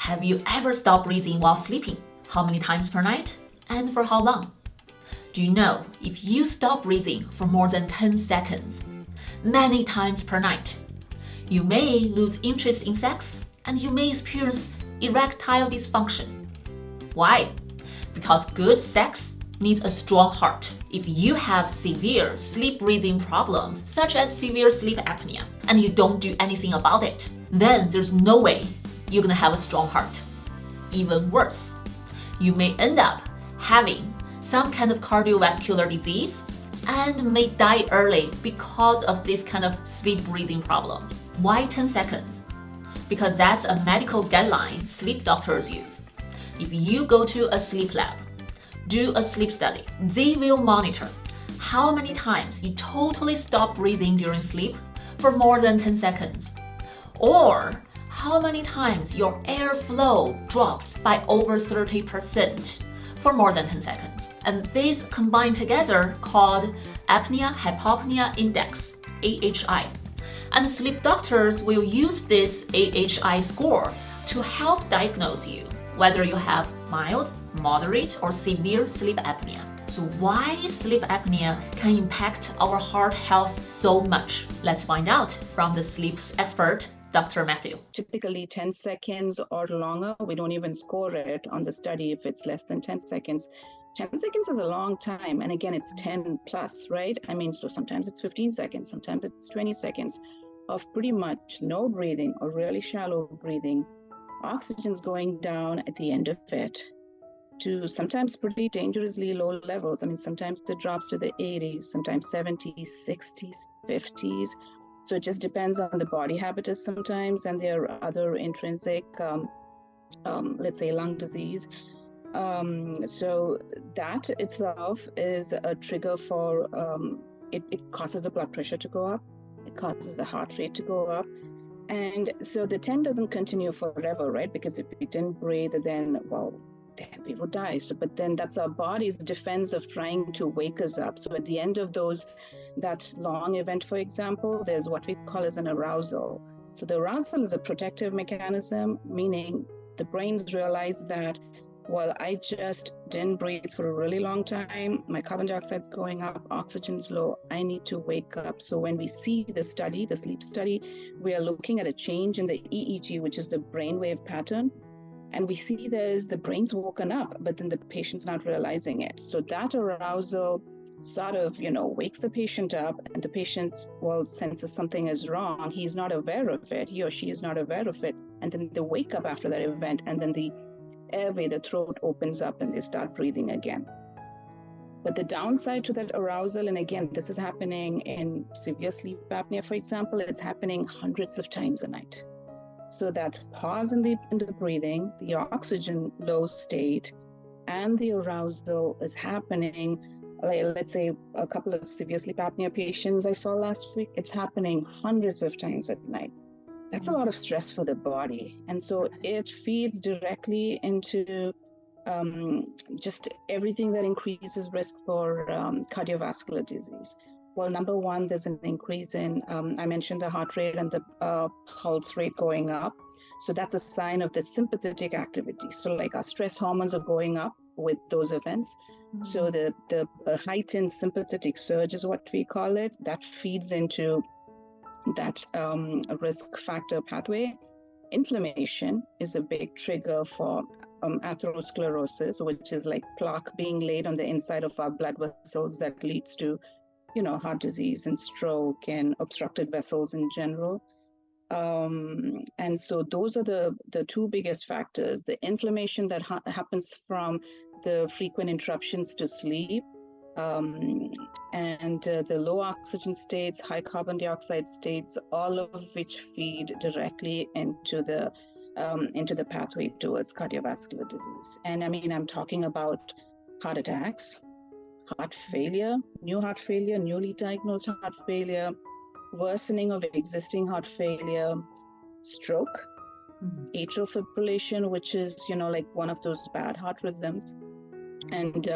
Have you ever stopped breathing while sleeping? How many times per night? And for how long? Do you know if you stop breathing for more than 10 seconds, many times per night, you may lose interest in sex and you may experience erectile dysfunction. Why? Because good sex needs a strong heart. If you have severe sleep breathing problems, such as severe sleep apnea, and you don't do anything about it, then there's no way you're gonna have a strong heart. Even worse, you may end up having some kind of cardiovascular disease and may die early because of this kind of sleep breathing problem. Why 10 seconds? Because that's a medical guideline sleep doctors use. If you go to a sleep lab, do a sleep study, they will monitor how many times you totally stop breathing during sleep for more than 10 seconds, or how many times your airflow drops by over 30% for more than 10 seconds. And these combined together called apnea-hypopnea index, AHI. And sleep doctors will use this AHI score to help diagnose you whether you have mild, moderate, or severe sleep apnea. So why sleep apnea can impact our heart health so much? Let's find out from the sleep expert, Dr. Matthew. Typically 10 seconds or longer. We don't even score it on the study if it's less than 10 seconds. 10 seconds is a long time. And again, it's 10 plus, right? I mean, so sometimes it's 15 seconds, sometimes it's 20 seconds of pretty much no breathing or really shallow breathing. Oxygen's going down at the end of it to sometimes pretty dangerously low levels. I mean, sometimes it drops to the 80s, sometimes 70s, 60s, 50s. So it just depends on the body habitus sometimes, and there are other intrinsic, let's say, lung disease. So that itself is a trigger for, it causes the blood pressure to go up. It causes the heart rate to go up. And so the 10 doesn't continue forever, right? Because if we didn't breathe, then, well, then we would die. So, but then that's our body's defense of trying to wake us up. So at the end of that long event, for example, there's what we call as an arousal. So the arousal is a protective mechanism, meaning the brains realize that, well, I just didn't breathe for a really long time. My carbon dioxide's going up, oxygen's low. I need to wake up. So when we see the study, the sleep study, we are looking at a change in the EEG, which is the brainwave pattern. And we see the brain's woken up, but then the patient's not realizing it. So that arousal sort of, wakes the patient up, and the patient, senses something is wrong. He's not aware of it. He or she is not aware of it. And then they wake up after that event, and then the airway, the throat opens up and they start breathing again. But the downside to that arousal, and again, this is happening in severe sleep apnea, for example, it's happening hundreds of times a night. So that pause in the breathing, the oxygen low state, and the arousal is happening, let's say a couple of severe sleep apnea patients I saw last week, it's happening hundreds of times at night. That's a lot of stress for the body. And so it feeds directly into just everything that increases risk for cardiovascular disease. Well, number one, there's an increase in, I mentioned the heart rate and the pulse rate going up. So that's a sign of the sympathetic activity. So like our stress hormones are going up with those events. Mm-hmm. So the heightened sympathetic surge is what we call it. That feeds into that risk factor pathway. Inflammation is a big trigger for atherosclerosis, which is like plaque being laid on the inside of our blood vessels that leads to, heart disease and stroke and obstructed vessels in general. And so those are the two biggest factors: the inflammation that happens from the frequent interruptions to sleep, and the low oxygen states, high carbon dioxide states, all of which feed directly into the pathway towards cardiovascular disease. And I mean, I'm talking about heart attacks, heart failure, newly diagnosed heart failure, worsening of existing heart failure, stroke, atrial fibrillation, which is, like one of those bad heart rhythms, and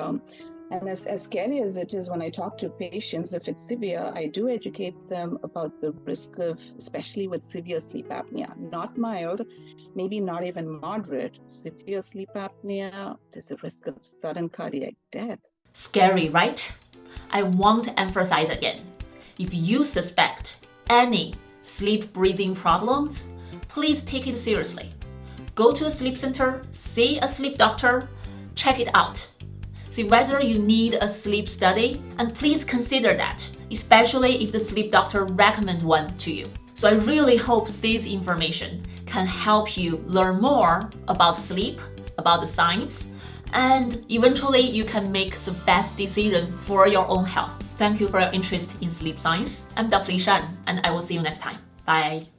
And as scary as it is, when I talk to patients, if it's severe, I do educate them about the risk of, especially with severe sleep apnea, not mild, maybe not even moderate, severe sleep apnea, there's a risk of sudden cardiac death. Scary, right? I want to emphasize again. If you suspect any sleep breathing problems, please take it seriously. Go to a sleep center, see a sleep doctor, check it out. See whether you need a sleep study, and please consider that, especially if the sleep doctor recommends one to you. So I really hope this information can help you learn more about sleep, about the science, and eventually you can make the best decision for your own health. Thank you for your interest in sleep science. I'm Dr. Yishan, and I will see you next time. Bye.